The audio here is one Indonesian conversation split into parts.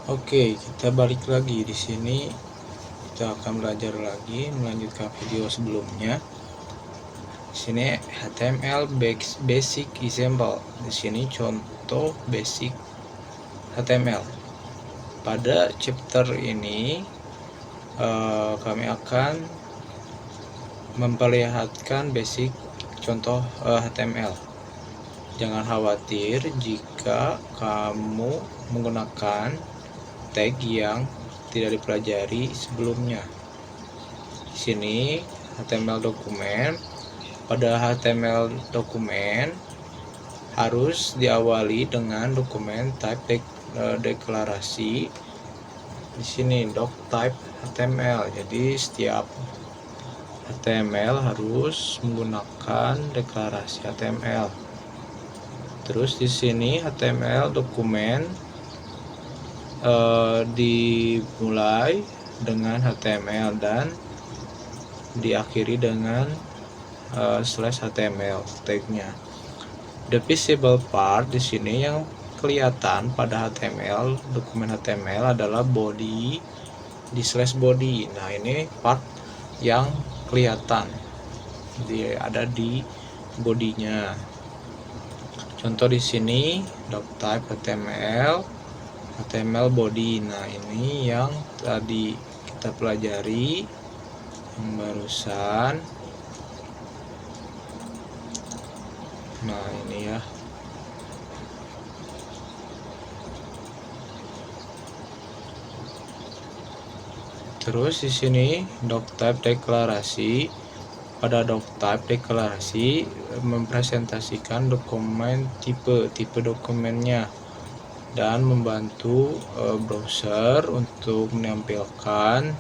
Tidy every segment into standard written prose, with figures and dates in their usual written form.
Oke, kita balik lagi di sini. Kita akan belajar lagi melanjutkan video sebelumnya. Di sini HTML basic example. Di sini contoh basic HTML. Pada chapter ini kami akan memperlihatkan basic contoh HTML. Jangan khawatir jika kamu menggunakan tag yang tidak dipelajari sebelumnya. Di sini HTML dokumen. Pada HTML dokumen harus diawali dengan dokumen type deklarasi. Di sini doc type HTML. Jadi setiap HTML harus menggunakan deklarasi HTML. Terus di sini HTML dokumen dimulai dengan HTML dan diakhiri dengan slash HTML tagnya. The visible part di sini yang kelihatan pada HTML dokumen HTML adalah body di slash body. Nah, ini part yang kelihatan ada di bodinya. Contoh di sini doc type HTML body. Nah, ini yang tadi kita pelajari yang barusan. Nah, ini ya. Terus di sini doc type deklarasi. Pada doc type deklarasi mempresentasikan dokumen tipe dokumennya dan membantu browser untuk menampilkan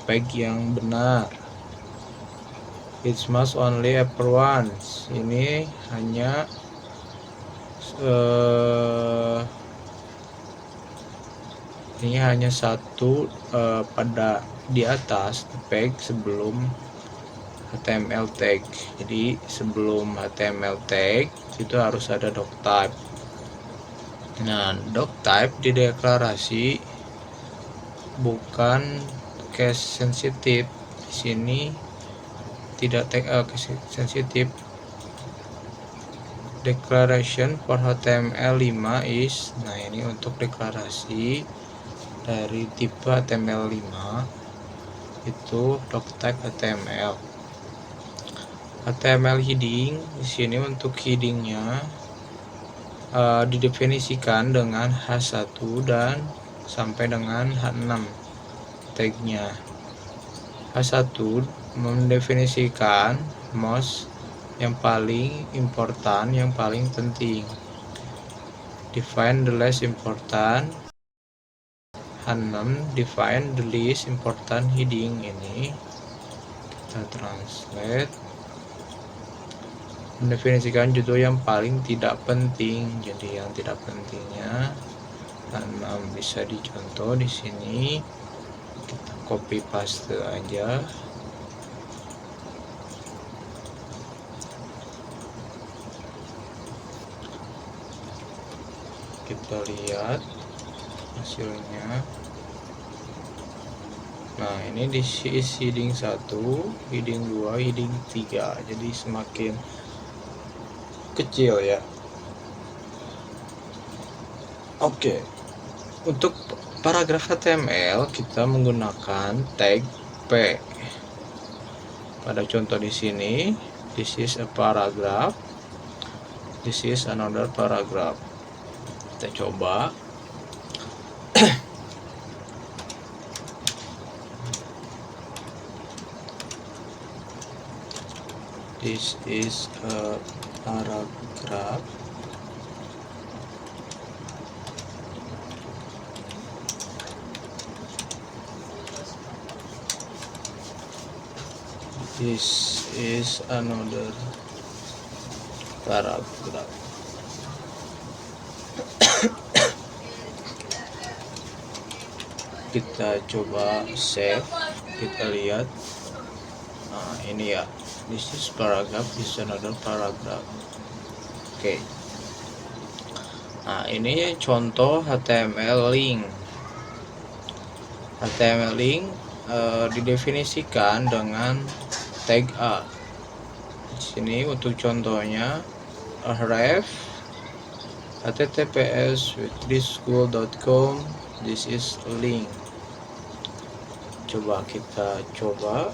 page yang benar. It must only appear once. Ini hanya satu pada di atas tag sebelum HTML tag. Jadi sebelum HTML tag itu harus ada doc type. Nah, doc type di deklarasi bukan case sensitive. Di sini tidak case sensitive. Declaration for HTML5 is, nah ini untuk deklarasi dari tipe HTML5 itu doc type HTML. HTML heading di sini untuk headingnya didefinisikan dengan H1 dan sampai dengan H6 tagnya. H1 mendefinisikan most yang paling important, yang paling penting. Define the less important. H6 define the least important heading. Ini kita translate. Mendefinisikan judul yang paling tidak penting. Jadi yang tidak pentingnya H6 bisa dicontoh di sini. Kita copy paste aja. Kita lihat hasilnya. Nah, ini di heading 1, heading 2, heading 3. Jadi semakin kecil ya. Oke. Untuk paragraf HTML kita menggunakan tag P. Pada contoh di sini, this is a paragraph. This is another paragraph. Kita coba. This is a paragraph. This is another paragraph. Kita coba save, kita lihat. Nah, ini ya, this is paragraph, this is another paragraph. Oke. Nah, ini contoh HTML link. HTML link didefinisikan dengan tag A. Di sini untuk contohnya ref https://school.com. This is a link. Coba kita coba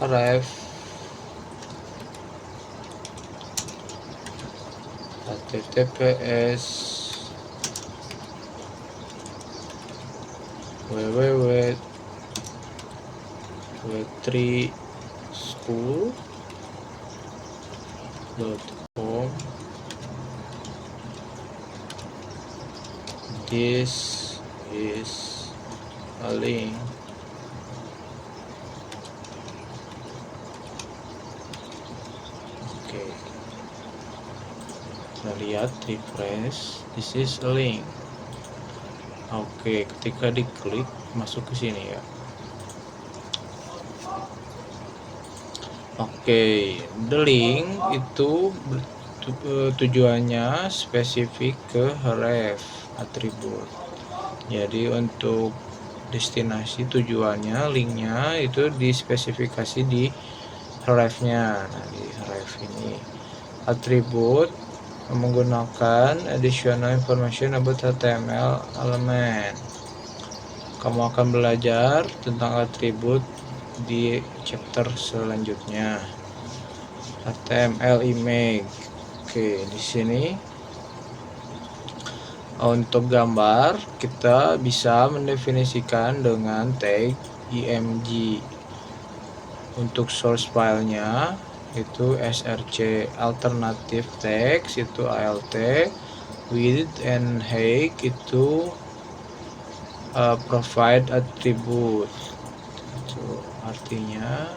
ref https www.school.com. This is a link. Oke, kita lihat, refresh. This is a link. Oke, ketika diklik masuk ke sini ya. Oke, the link itu tujuannya spesifik ke ref atribut. Jadi untuk destinasi tujuannya, linknya itu dispesifikasi di refnya. Nah, di ref ini atribut menggunakan additional information about HTML element. Kamu akan belajar tentang atribut di chapter selanjutnya. HTML image. Oke, di sini untuk gambar kita bisa mendefinisikan dengan tag img. Untuk source filenya itu src, alternative text itu alt, width and height itu provide attribute. Itu artinya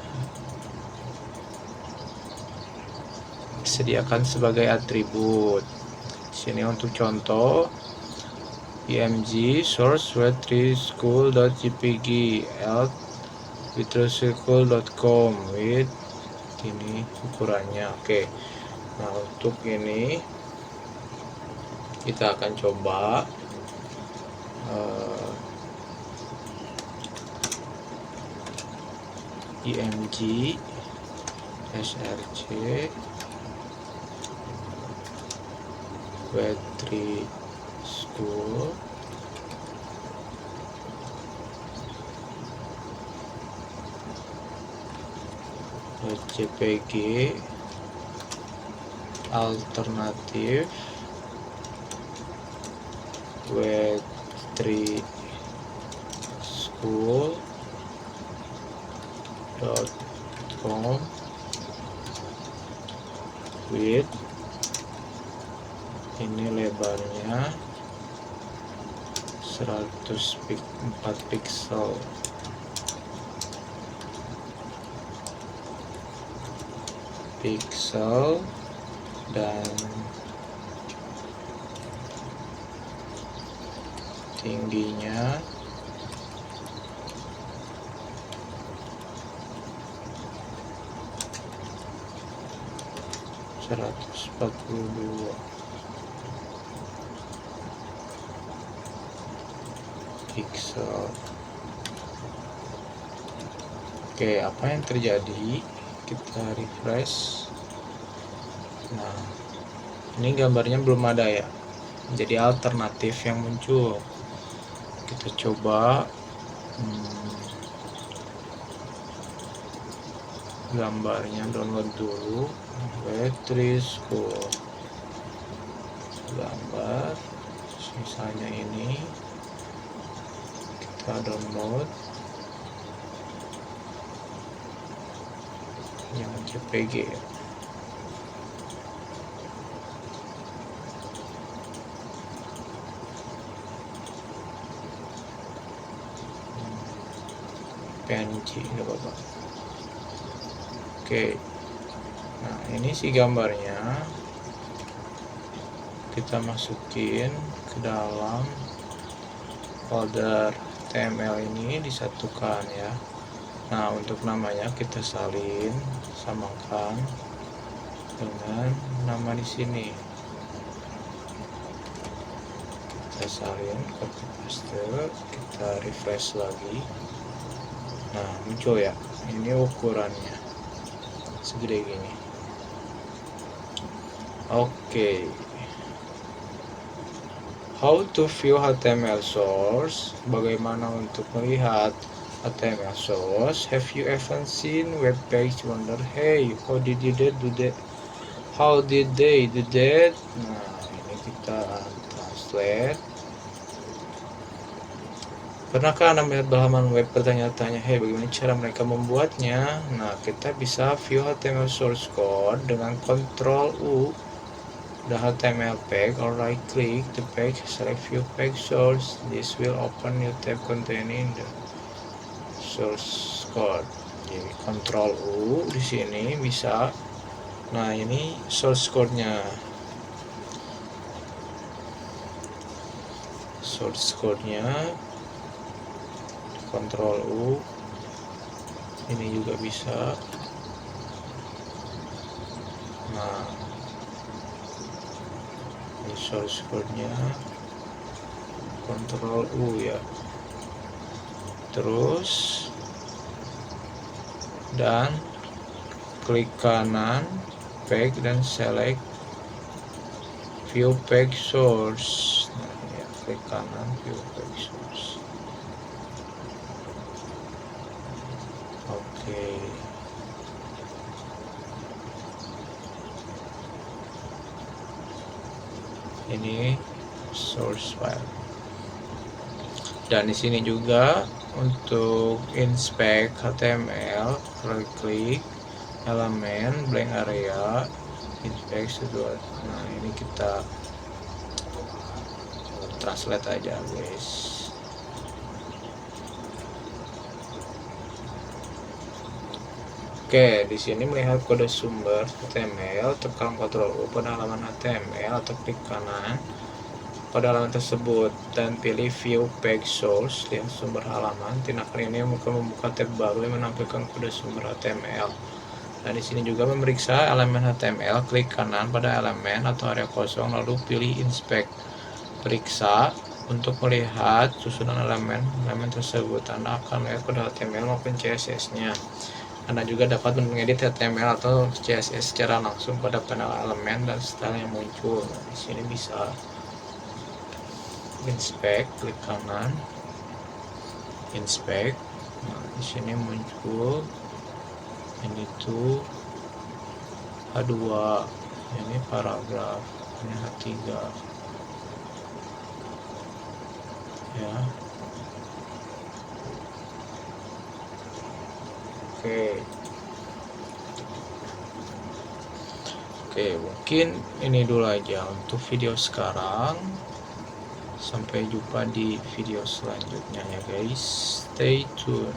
disediakan sebagai atribut. Sini untuk contoh img source web3school.jpg alt web3school.com with ini ukurannya. Oke. Nah, untuk ini kita akan coba img src web3 school jpg alternatif web3 school.com with ini lebarnya 104 pixel. Dan tingginya 142 pixel. Oke, apa yang terjadi? Kita refresh. Nah, ini gambarnya belum ada ya, jadi alternatif yang muncul. Kita coba gambarnya download dulu. Web3 school gambar, misalnya ini kita download yang JPG. PNG nggak apa-apa. Oke, nah ini si gambarnya kita masukin ke dalam folder HTML ini, disatukan ya. Nah, untuk namanya kita salin, samakan dengan nama di sini. Kita salin, copy paste, kita refresh lagi. Nah, muncul ya. Ini ukurannya segede gini. Oke. How to view HTML source? Bagaimana untuk melihat HTML source? Have you ever seen web page wonder, hey, how did they do that? How did they do that? Nah, ini kita translate. Pernahkah Anda melihat halaman web bertanya-tanya, hey, bagaimana cara mereka membuatnya? Nah, kita bisa view HTML source code dengan Ctrl U the HTML page, or right click the page, select view page source. This will open new tab containing the source code. Jadi Ctrl U di sini bisa. Nah, ini source code-nya. Source code-nya Ctrl U. Ini juga bisa. Nah, ini source code-nya Ctrl U ya. Terus dan klik kanan page dan select view page source. Nah, ya, klik kanan view page source. Oke. Ini source file. Dan di sini juga untuk inspect HTML, klik elemen blank area, inspect sedot. Nah, ini kita translate aja, guys. Oke, di sini melihat kode sumber HTML, tekan Ctrl U pada halaman HTML atau klik kanan pada halaman tersebut dan pilih View Page Source, lihat sumber halaman. Tindakan ini akan membuka tab baru yang menampilkan kode sumber HTML. Nah, di sini juga memeriksa elemen HTML, klik kanan pada elemen atau area kosong lalu pilih Inspect. Periksa untuk melihat susunan elemen tersebut. Anda akan melihat kode HTML maupun CSS-nya. Anda juga dapat mengedit HTML atau CSS secara langsung pada panel elemen dan style yang muncul. Nah, di sini bisa inspect, klik kanan, inspect. Nah, di sini muncul ini tuh H2, ini paragraf, ini H3, ya. Oke, mungkin ini dulu aja untuk video sekarang. Sampai jumpa di video selanjutnya ya guys. Stay tune.